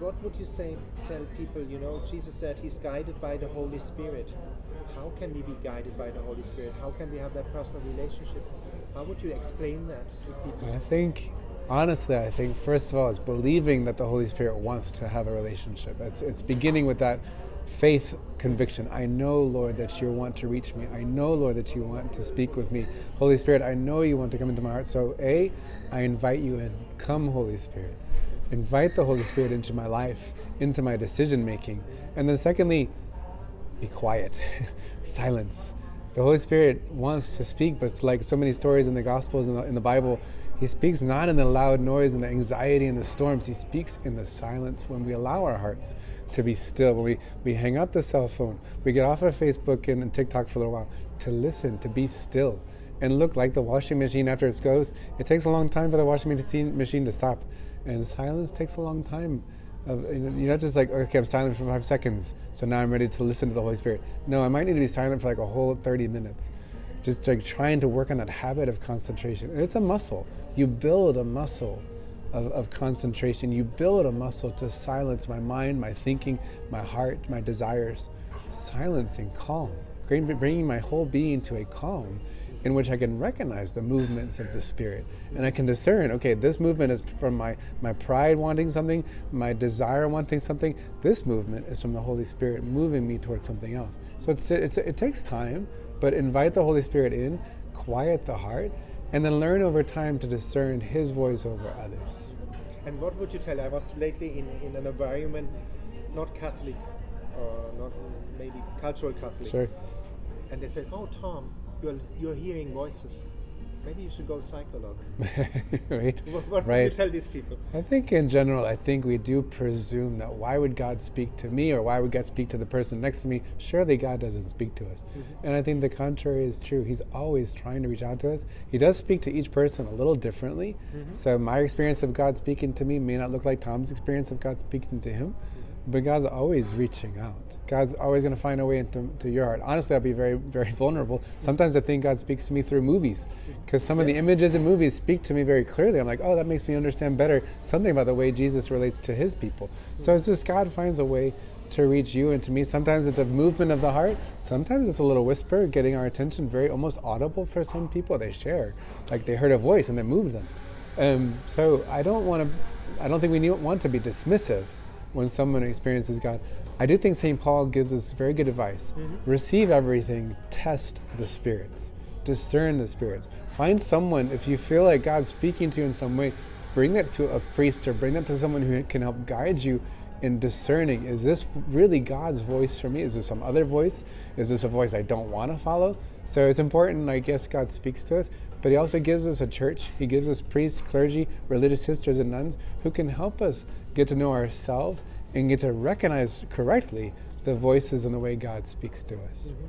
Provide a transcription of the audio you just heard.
what would you say, tell people, you know, Jesus said he's guided by the Holy Spirit. How can we be guided by the Holy Spirit? How can we have that personal relationship? How would you explain that to people? I think, honestly, first of all, it's believing that the Holy Spirit wants to have a relationship. It's beginning with that faith conviction. I know, Lord, that you want to reach me. I know, Lord, that you want to speak with me. Holy Spirit, I know you want to come into my heart. So I invite you in. Come, Holy Spirit. Invite the Holy Spirit into my life, into my decision making. And then secondly, be quiet. Silence. The Holy Spirit wants to speak, but it's like so many stories in the Gospels, in the Bible, he speaks not in the loud noise and the anxiety and the storms. He speaks in the silence when we allow our hearts to be still, when we hang up the cell phone, we get off of Facebook and TikTok for a little while, to listen, to be still. And look, like the washing machine after it goes, it takes a long time for the washing machine to stop. And silence takes a long time. You're not just like, okay, I'm silent for 5 seconds, so now I'm ready to listen to the Holy Spirit. No, I might need to be silent for like a whole 30 minutes. Just like trying to work on that habit of concentration. And it's a muscle. You build a muscle of concentration. You build a muscle to silence my mind, my thinking, my heart, my desires. Silence and calm. Bringing my whole being to a calm in which I can recognize the movements of the Spirit. And I can discern, okay, this movement is from my pride wanting something, my desire wanting something. This movement is from the Holy Spirit moving me towards something else. So it takes time, but invite the Holy Spirit in, quiet the heart, and then learn over time to discern His voice over others. And what would you tell? I was lately in an environment, not Catholic, or not maybe cultural Catholic. Sure. And they said, oh, Tom, you're hearing voices. Maybe you should go to psychologue. Right. What would you tell these people? I think in general, we do presume that why would God speak to me, or why would God speak to the person next to me? Surely God doesn't speak to us. Mm-hmm. And I think the contrary is true. He's always trying to reach out to us. He does speak to each person a little differently. Mm-hmm. So my experience of God speaking to me may not look like Tom's experience of God speaking to him. But God's always reaching out. God's always going to find a way into your heart. Honestly, I'll be very, very vulnerable. Sometimes I think God speaks to me through movies, because some of the images in movies speak to me very clearly. I'm like, oh, that makes me understand better something about the way Jesus relates to his people. So it's just God finds a way to reach you and to me. Sometimes it's a movement of the heart. Sometimes it's a little whisper getting our attention, very almost audible for some people. They share, like they heard a voice and it moved them. So I don't think we want to be dismissive when someone experiences God. I do think St. Paul gives us very good advice. Mm-hmm. Receive everything, test the spirits, discern the spirits. Find someone, if you feel like God's speaking to you in some way, bring that to a priest or bring that to someone who can help guide you in discerning, is this really God's voice for me? Is this some other voice? Is this a voice I don't want to follow? So it's important, I guess, God speaks to us, but he also gives us a church. He gives us priests, clergy, religious sisters and nuns who can help us get to know ourselves and get to recognize correctly the voices and the way God speaks to us. Mm-hmm.